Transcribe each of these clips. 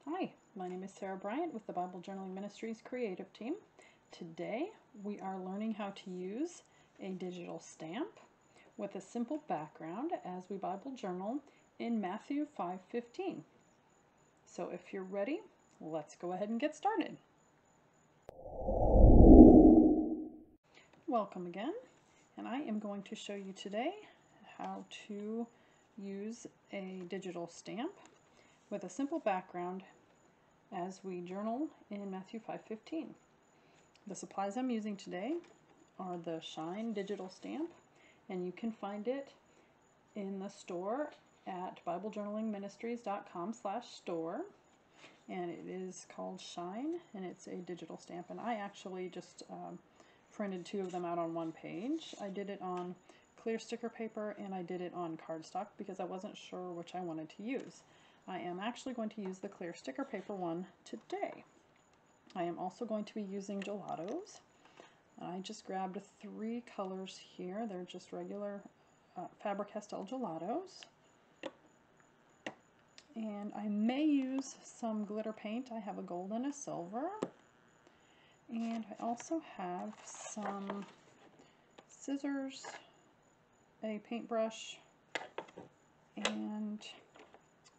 Hi, my name is Sara Bryant with the Bible Journaling Ministries creative team. Today we are learning how to use a digital stamp with a simple background as we Bible journal in Matthew 5:15. So if you're ready, let's go ahead and get started. Welcome again, and I am going to show you today how to use a digital stamp with a simple background as we journal in Matthew 5:15. The supplies I'm using today are the Shine digital stamp, and you can find it in the store at BibleJournalingMinistries.com/store, and it is called Shine, and it's a digital stamp, and I actually just printed two of them out on one page. I did it on clear sticker paper and I did it on cardstock because I wasn't sure which I wanted to use. I am actually going to use the clear sticker paper one today. I am also going to be using gelatos. I just grabbed 3 colors here. They're just regular Faber-Castell gelatos. And I may use some glitter paint. I have a gold and a silver. And I also have some scissors, a paintbrush, and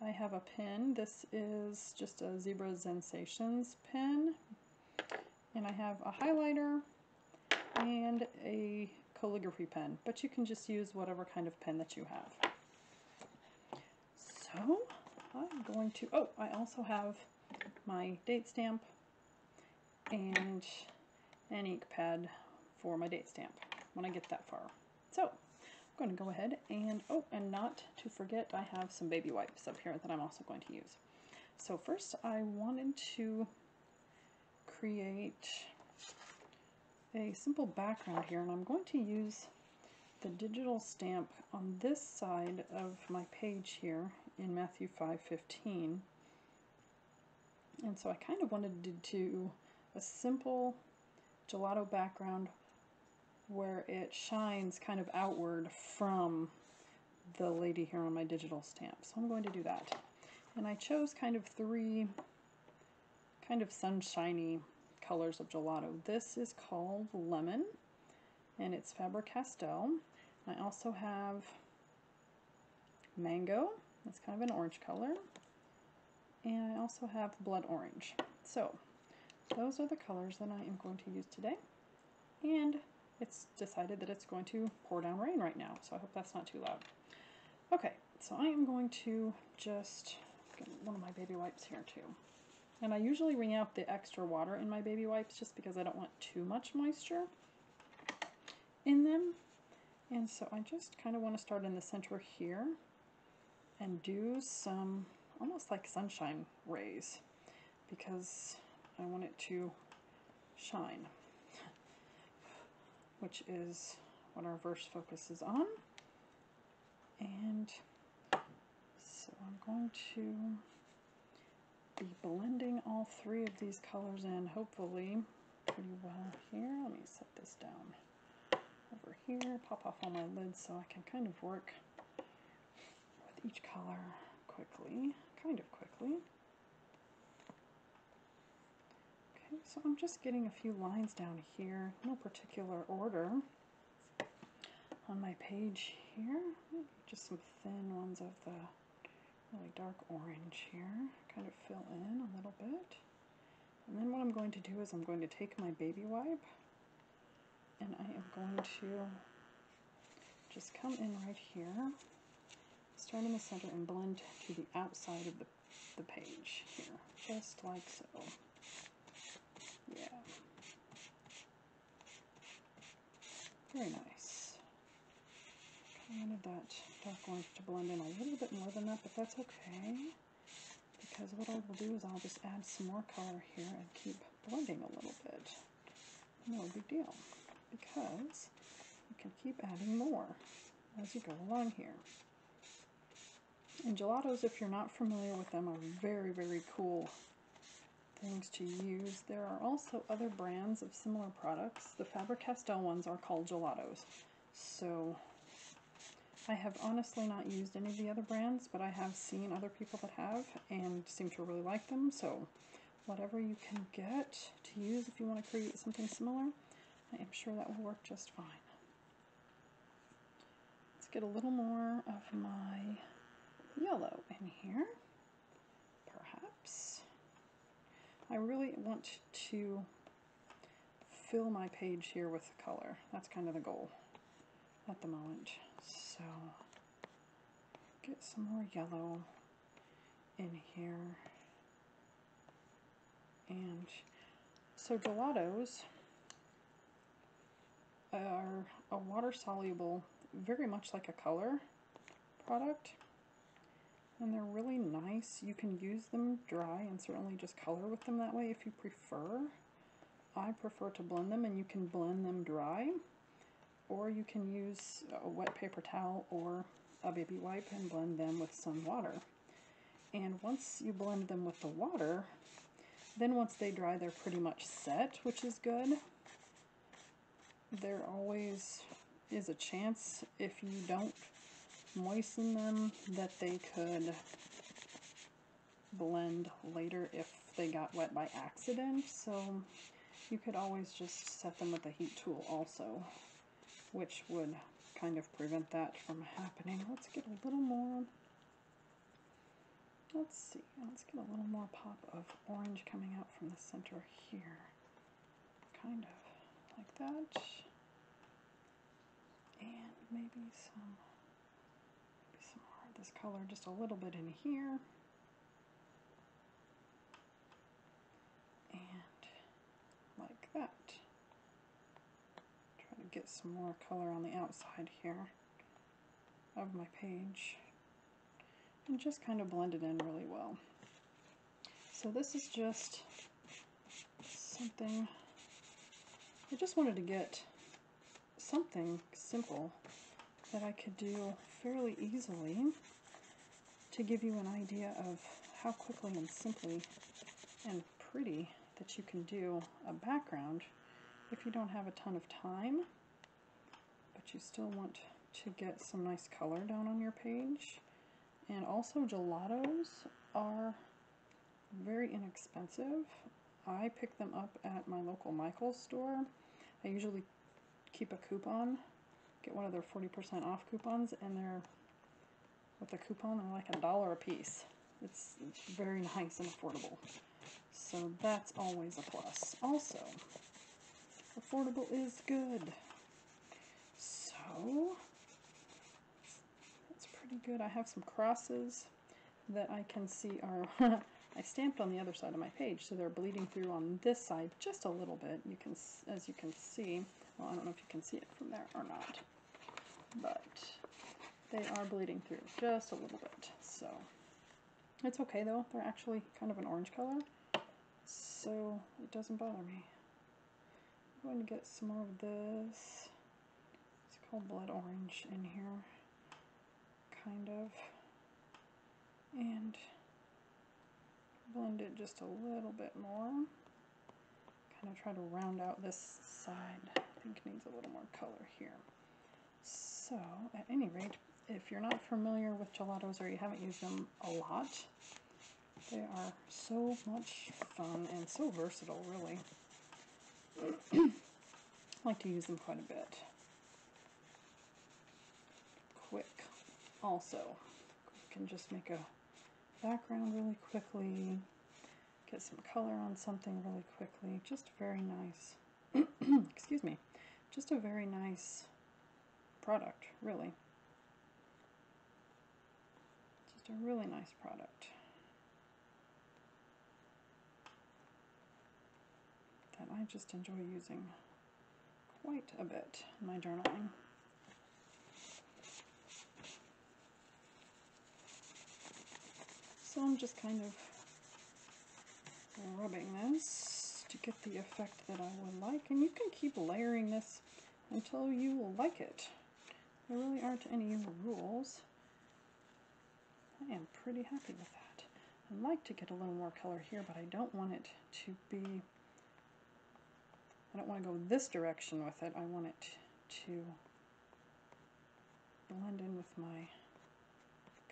I have a pen. This is just a Zebra Sensations pen, and I have a highlighter and a calligraphy pen, but you can just use whatever kind of pen that you have. So I'm going to, I also have my date stamp and an ink pad for my date stamp when I get that far. So I'm going to go ahead and, and not to forget, I have some baby wipes up here that I'm also going to use. So first I wanted to create a simple background here, and I'm going to use the digital stamp on this side of my page here in Matthew 5:15. And so I kind of wanted to do a simple gelato background where it shines kind of outward from the lady here on my digital stamp. So I'm going to do that. And I chose kind of 3 kind of sunshiny colors of gelato. This is called Lemon, and it's Faber-Castell. I also have Mango, that's kind of an orange color, and I also have Blood Orange. So those are the colors that I am going to use today, and it's decided that it's going to pour down rain right now, so I hope that's not too loud. Okay, so I am going to just get one of my baby wipes here too. And I usually wring out the extra water in my baby wipes just because I don't want too much moisture in them. And so I just kind of want to start in the center here and do some almost like sunshine rays because I want it to shine, which is what our verse focuses on. And so I'm going to be blending all 3 of these colors in, hopefully pretty well here. Let me set this down over here, pop off all my lids so I can kind of work with each color kind of quickly. Okay, so I'm just getting a few lines down here, no particular order on my page here. Just some thin ones of the really dark orange here, kind of fill in a little bit. And then what I'm going to do is I'm going to take my baby wipe and I am going to just come in right here, start in the center and blend to the outside of the page here, just like so. Yeah. Very nice. I wanted that dark orange to blend in a little bit more than that, but that's okay, because what I will do is I'll just add some more color here and keep blending a little bit. No big deal, because you can keep adding more as you go along here. And gelatos, if you're not familiar with them, are very, very cool things to use. There are also other brands of similar products. The Faber-Castell ones are called gelatos. So I have honestly not used any of the other brands, but I have seen other people that have and seem to really like them, so whatever you can get to use if you want to create something similar, I am sure that will work just fine. Let's get a little more of my yellow in here, perhaps. I really want to fill my page here with color. That's kind of the goal at the moment. So get some more yellow in here. And so gelatos are a water soluble, very much like a color product, and they're really nice. You can use them dry and certainly just color with them that way if you prefer. I prefer to blend them, and you can blend them dry, or you can use a wet paper towel or a baby wipe and blend them with some water. And once you blend them with the water, then once they dry, they're pretty much set, which is good. There always is a chance, if you don't moisten them, that they could blend later if they got wet by accident. So you could always just set them with a heat tool also, which would kind of prevent that from happening. Let's get a little more, let's get a little more pop of orange coming out from the center here. Kind of like that. And maybe some more of this color, just a little bit in here. And like that. Try to get some more color on the outside here of my page. And just kind of blend it in really well. So this is just something, I just wanted to get something simple that I could do fairly easily to give you an idea of how quickly and simply and pretty that you can do a background if you don't have a ton of time, but you still want to get some nice color down on your page. And also gelatos are very inexpensive. I pick them up at my local Michael's store. I usually keep a coupon, get one of their 40% off coupons, and they're, with a coupon, they're like $1 a piece. It's very nice and affordable. So that's always a plus. Also, affordable is good. So that's pretty good. I have some crosses that I can see are I stamped on the other side of my page, so they're bleeding through on this side just a little bit. You can, as you can see, well, I don't know if you can see it from there or not, but they are bleeding through just a little bit. So it's okay though. They're actually kind of an orange color, so it doesn't bother me. I'm going to get some more of this. It's called blood orange in here, kind of, and blend it just a little bit more. Kind of try to round out this side. I think it needs a little more color here. So, at any rate, if you're not familiar with gelatos or you haven't used them a lot, they are so much fun and so versatile, really. I like to use them quite a bit. Quick, also. You can just make a background really quickly, get some color on something really quickly. Just very nice. Excuse me. Just a very nice product, really. Just a really nice product that I just enjoy using quite a bit in my journaling. So I'm just kind of rubbing this to get the effect that I would like, and you can keep layering this until you like it. There really aren't any rules. I am pretty happy with that. I'd like to get a little more color here, but I don't want it to be, I don't want to go this direction with it. I want it to blend in with my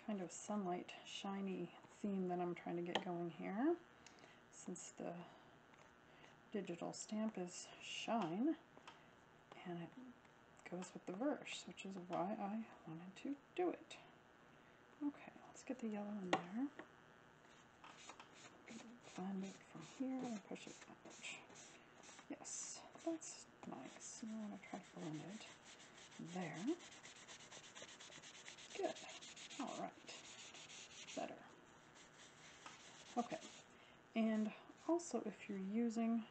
kind of sunlight shiny theme that I'm trying to get going here, since the digital stamp is shine and it goes with the verse, which is why I wanted to do it. Okay, let's get the yellow in there. Blend it from here and push it out. Yes, that's nice. You want to try to blend it there. Good. All right. Better. Okay. And also, if you're using,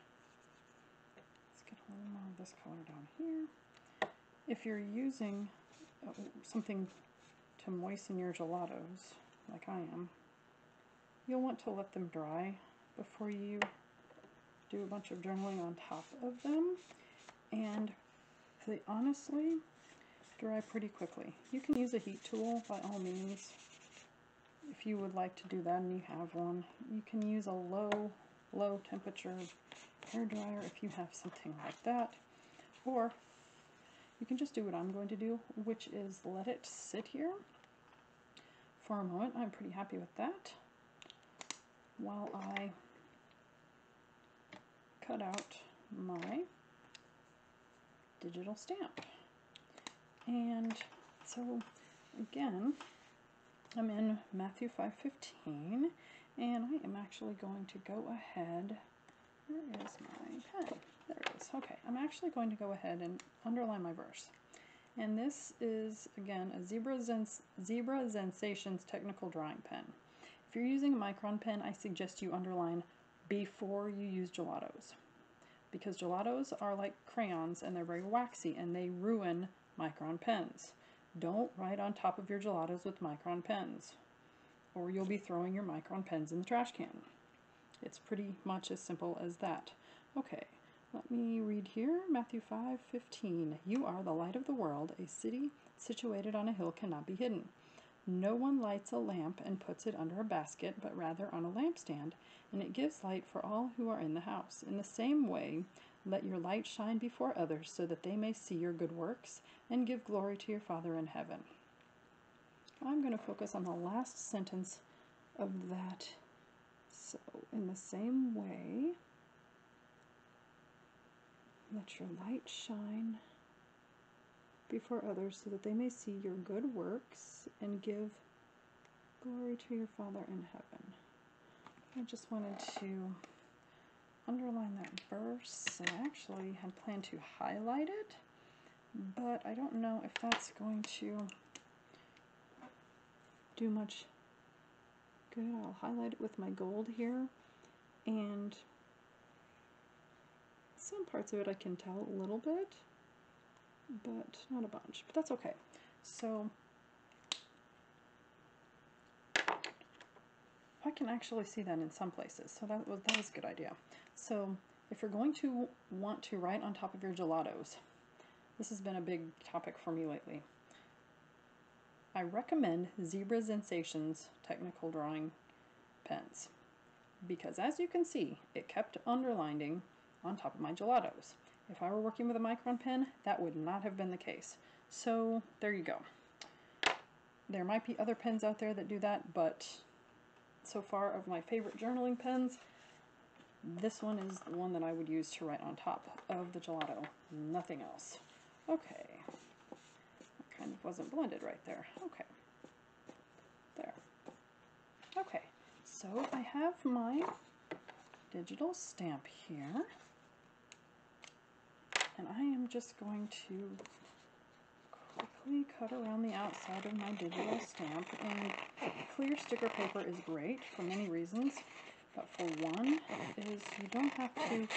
let's get a little more of this color down here. If you're using something to moisten your gelatos, like I am, you'll want to let them dry before you do a bunch of journaling on top of them, and they honestly dry pretty quickly. You can use a heat tool by all means if you would like to do that and you have one. You can use a low temperature hair dryer if you have something like that, or you can just do what I'm going to do, which is let it sit here for a moment. I'm pretty happy with that, while I cut out my digital stamp. And so again, I'm in Matthew 5:15, and I am actually going to go ahead. Where is my pen? There it is. Okay, I'm actually going to go ahead and underline my verse. And this is, again, a Zebra Sensations technical drawing pen. If you're using a micron pen, I suggest you underline before you use gelatos, because gelatos are like crayons and they're very waxy and they ruin micron pens. Don't write on top of your gelatos with micron pens, or you'll be throwing your micron pens in the trash can. It's pretty much as simple as that. Okay, let me read here. Matthew 5:15. You are the light of the world. A city situated on a hill cannot be hidden. No one lights a lamp and puts it under a basket, but rather on a lampstand, and it gives light for all who are in the house. In the same way, let your light shine before others so that they may see your good works and give glory to your Father in heaven. I'm going to focus on the last sentence of that. So, in the same way, let your light shine before others so that they may see your good works and give glory to your Father in heaven. I just wanted to underline that verse. I actually had planned to highlight it, but I don't know if that's going to do much good. I'll highlight it with my gold here, and some parts of it I can tell a little bit, but not a bunch, but that's okay. So I can actually see that in some places, so that was a good idea. So if you're going to want to write on top of your gelatos, this has been a big topic for me lately. I recommend Zebra Sensations technical drawing pens, because as you can see, it kept underlining on top of my gelatos. If I were working with a micron pen, that would not have been the case. So there you go. There might be other pens out there that do that, but so far of my favorite journaling pens, this one is the one that I would use to write on top of the gelato, nothing else. Okay, that kind of wasn't blended right there. Okay, there. Okay, so I have my digital stamp here, and I am just going to quickly cut around the outside of my digital stamp. And clear sticker paper is great for many reasons, but for one is you don't have to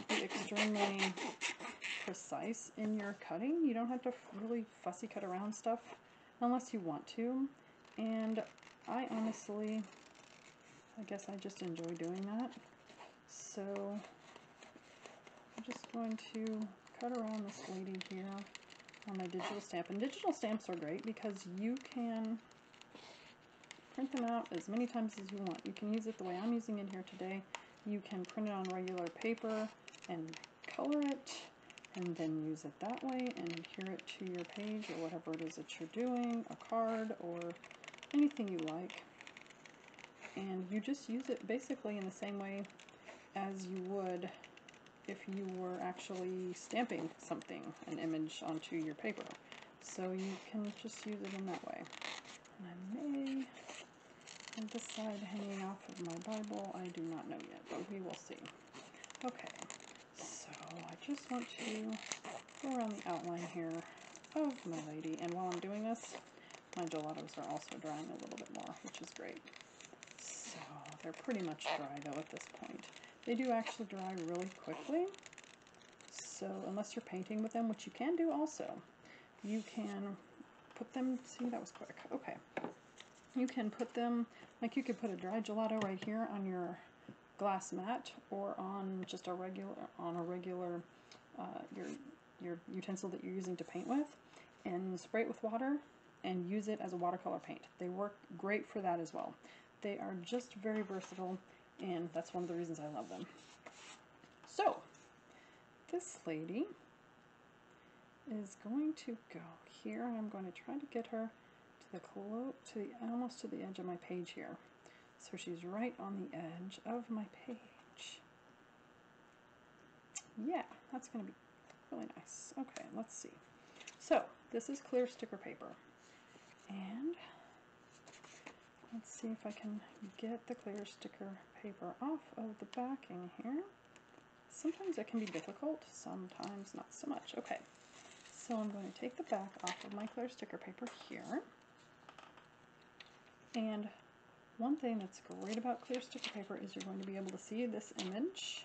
be extremely precise in your cutting. You don't have to really fussy cut around stuff unless you want to, and I honestly, I guess I just enjoy doing that. So I'm just going to cut around this lady here on my digital stamp. And digital stamps are great because you can print them out as many times as you want. You can use it the way I'm using it here today. You can print it on regular paper and color it. and then use it that way and adhere it to your page or whatever it is that you're doing, a card or anything you like. And you just use it basically in the same way as you would if you were actually stamping something, an image, onto your paper. So you can just use it in that way. And I may have this side hanging off of my Bible. I do not know yet, but we will see. Okay, so I just want to go around the outline here of my lady. And while I'm doing this, my gelatos are also drying a little bit more, which is great. So they're pretty much dry though at this point. They do actually dry really quickly. So unless you're painting with them, which you can do also, you can put them, see, that was quick. Okay. You can put them, like you could put a dry gelato right here on your glass mat or on just a regular, your utensil that you're using to paint with, and spray it with water and use it as a watercolor paint. They work great for that as well. They are just very versatile, and that's one of the reasons I love them. So this lady is going to go here, and I'm going to try to get her to the almost to the edge of my page here. So she's right on the edge of my page. Yeah, that's going to be really nice. Okay, let's see. So this is clear sticker paper, and let's see if I can get the clear sticker paper off of the backing here. Sometimes it can be difficult, sometimes not so much. Okay, so I'm going to take the back off of my clear sticker paper here. And one thing that's great about clear sticker paper is you're going to be able to see this image,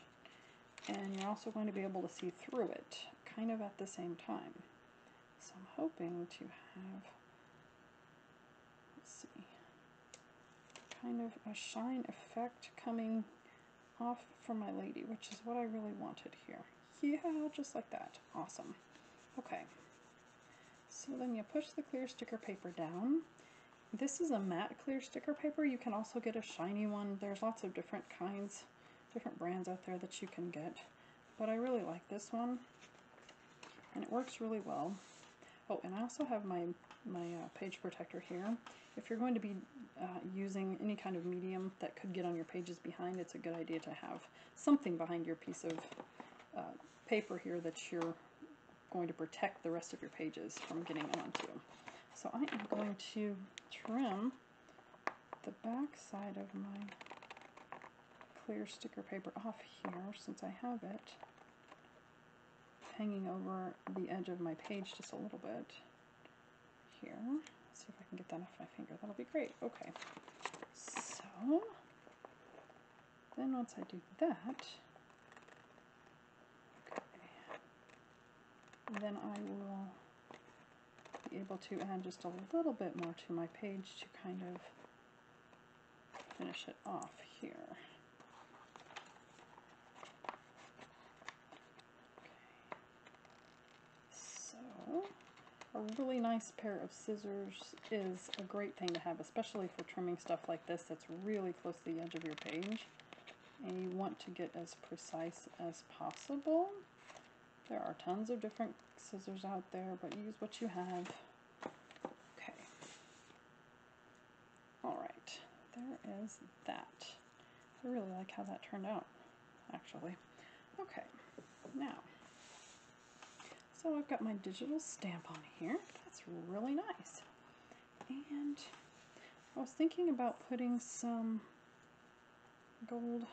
and you're also going to be able to see through it, kind of at the same time. So I'm hoping to have, let's see, kind of a shine effect coming off from my lady, which is what I really wanted here. Yeah, just like that. Awesome. Okay. So then you push the clear sticker paper down. This is a matte clear sticker paper. You can also get a shiny one. There's lots of different kinds, different brands out there that you can get. But I really like this one, and it works really well. Oh, and I also have my page protector here. If you're going to be using any kind of medium that could get on your pages behind, it's a good idea to have something behind your piece of paper here that you're going to protect the rest of your pages from getting onto. So I am going to trim the back side of my clear sticker paper off here, since I have it hanging over the edge of my page just a little bit here. Let's see if I can get that off my finger. That'll be great. Okay. So then once I do that, okay, then I will be able to add just a little bit more to my page to kind of finish it off here. A really nice pair of scissors is a great thing to have, especially for trimming stuff like this that's really close to the edge of your page, and you want to get as precise as possible. There are tons of different scissors out there, but use what you have. Okay. Alright, there is that. I really like how that turned out, actually. Okay, now, so I've got my digital stamp on here. That's really nice. And I was thinking about putting some gold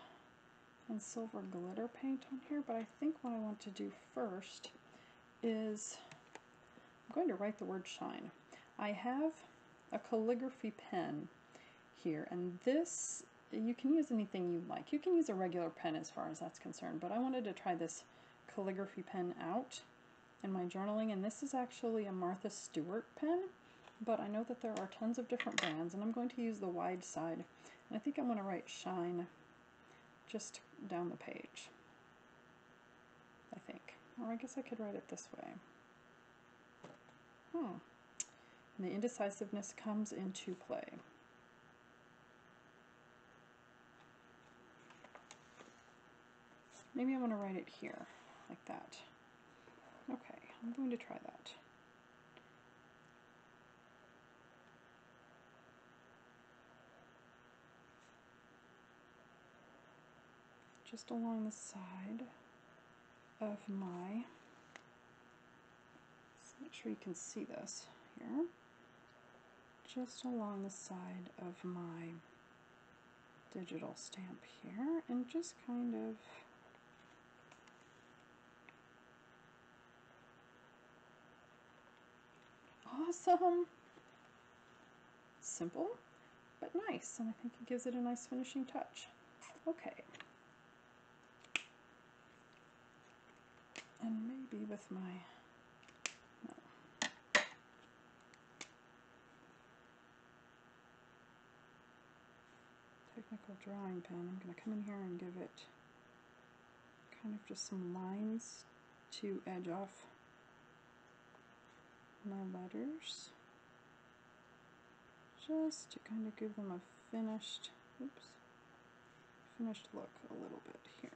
and silver glitter paint on here, but I think what I want to do first is I'm going to write the word shine. I have a calligraphy pen here, and this, you can use anything you like. You can use a regular pen as far as that's concerned, but I wanted to try this calligraphy pen out in my journaling, and this is actually a Martha Stewart pen, but I know that there are tons of different brands, and I'm going to use the wide side, and I think I'm going to write shine just down the page, I think. Or I guess I could write it this way. And the indecisiveness comes into play. Maybe I want to write it here, like that. I'm going to try that. Just along the side of my, let's make sure you can see this here, just along the side of my digital stamp here, and just kind of awesome. Simple, but nice, and I think it gives it a nice finishing touch. Okay. And maybe with my, no. Technical drawing pen, I'm going to come in here and give it kind of just some lines to edge off my letters, just to kind of give them a finished, finished look a little bit here.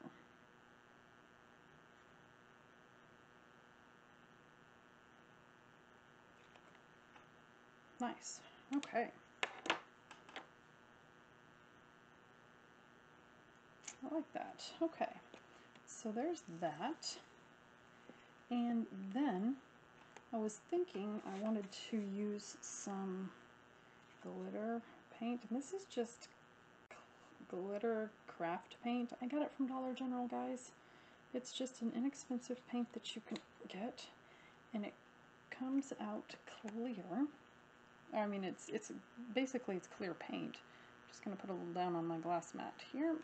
Nice. Okay. I like that. Okay. So there's that. And then I was thinking I wanted to use some glitter paint. And this is just glitter craft paint. I got it from Dollar General, guys. It's just an inexpensive paint that you can get, and it comes out clear. I mean, it's basically it's clear paint. I'm just going to put a little down on my glass mat here,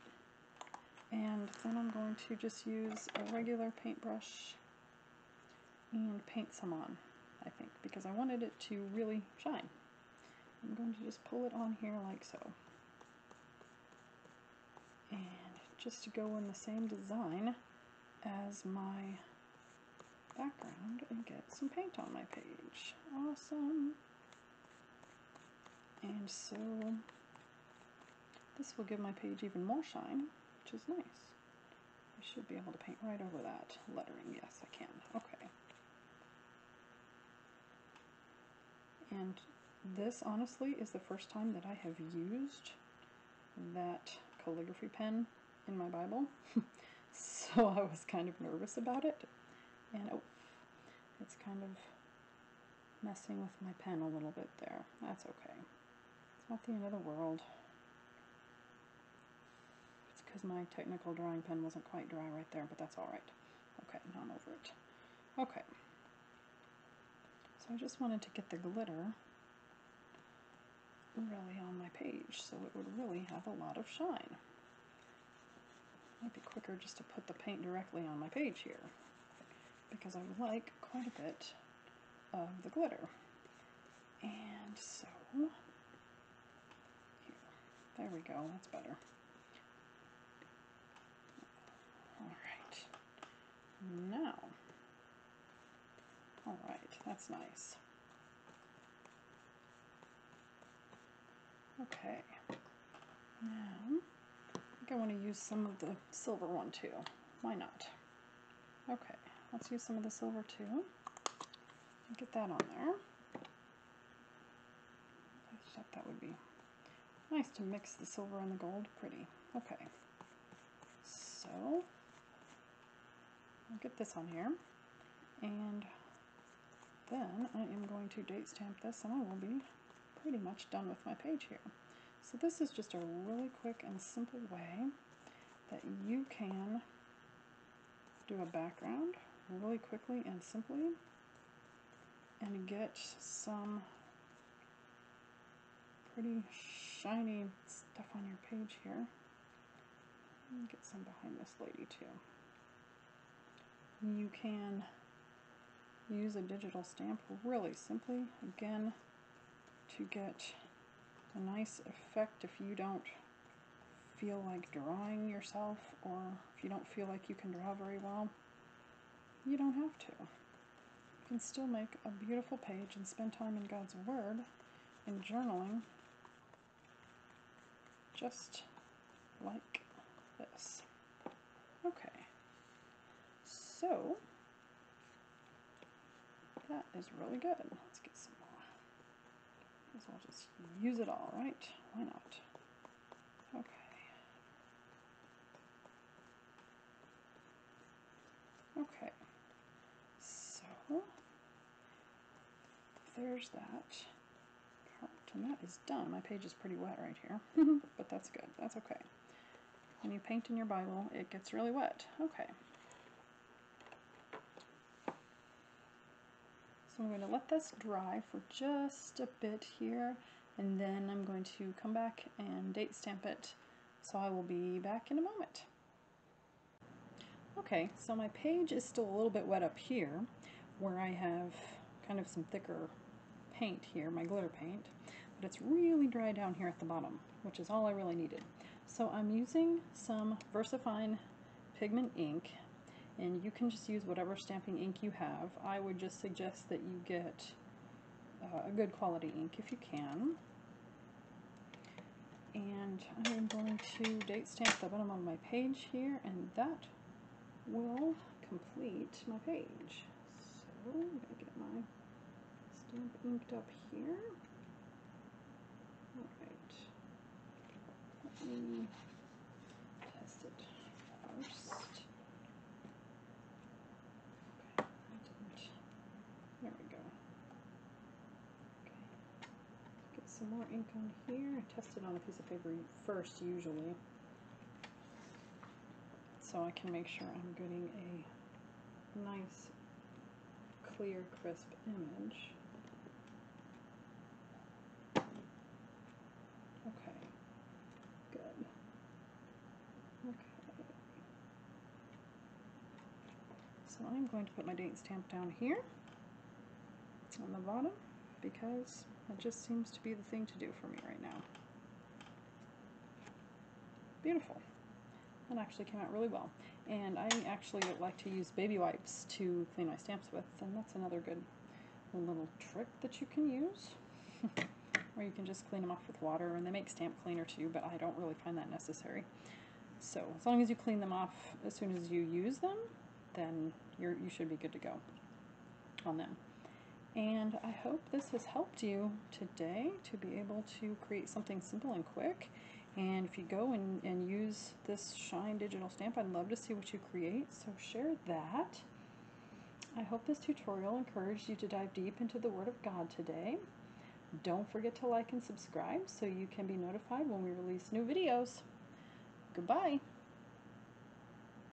and then I'm going to just use a regular paintbrush and paint some on, I think, because I wanted it to really shine. I'm going to just pull it on here like so, and just to go in the same design as my background and get some paint on my page. Awesome. And so this will give my page even more shine, which is nice. I should be able to paint right over that lettering. Yes, I can. Okay. And this, honestly, is the first time that I have used that calligraphy pen in my Bible. So I was kind of nervous about it. And oh, it's kind of messing with my pen a little bit there. That's okay. It's not the end of the world. It's because my technical drawing pen wasn't quite dry right there, but that's all right. Okay, now I'm over it. Okay. So I just wanted to get the glitter really on my page so it would really have a lot of shine. Might be quicker just to put the paint directly on my page here, because I would like quite a bit of the glitter. And so, here, there we go, that's better. Alright, now, alright, that's nice. Okay, now, I think I want to use some of the silver one too. Why not? Okay, let's use some of the silver too. Get that on there. I thought that would be nice to mix the silver and the gold. Pretty. Okay. So, I'll get this on here. And then I am going to date stamp this, and I will be pretty much done with my page here. So this is just a really quick and simple way that you can do a background really quickly and simply and get some pretty shiny stuff on your page here. And get some behind this lady too. You can use a digital stamp really simply, again, to get a nice effect if you don't feel like drawing yourself, or if you don't feel like you can draw very well. You don't have to. You can still make a beautiful page and spend time in God's Word and journaling just like this. Okay, so That is really good. Let's get some more. Might as well just use it all, right? Why not? Okay. Okay. So there's that part, and that is done. My page is pretty wet right here, but that's good. That's okay. When you paint in your Bible, it gets really wet. Okay. So I'm going to let this dry for just a bit here, and then I'm going to come back and date stamp it. So I will be back in a moment. Okay, so my page is still a little bit wet up here, where I have kind of some thicker paint here, my glitter paint, but it's really dry down here at the bottom, which is all I really needed. So I'm using some VersaFine pigment ink, and you can just use whatever stamping ink you have. I would just suggest that you get a good quality ink if you can. And I'm going to date stamp the bottom of my page here, and that will complete my page. So I'm going to get my stamp inked up here. Alright, let me test it first. Okay, I didn't. There we go. Okay, get some more ink on here. I test it on a piece of paper first usually, so I can make sure I'm getting a nice, clear, crisp image. Okay, good. Okay. So I'm going to put my date stamp down here on the bottom because it just seems to be the thing to do for me right now. Beautiful. That actually came out really well. And I actually like to use baby wipes to clean my stamps with, and that's another good little trick that you can use. Or you can just clean them off with water, and they make stamp cleaner too, but I don't really find that necessary. So as long as you clean them off as soon as you use them, then you should be good to go on them. And I hope this has helped you today to be able to create something simple and quick. And if you go and use this Shine digital stamp, I'd love to see what you create, so share that. I hope this tutorial encouraged you to dive deep into the Word of God today. Don't forget to like and subscribe so you can be notified when we release new videos. Goodbye.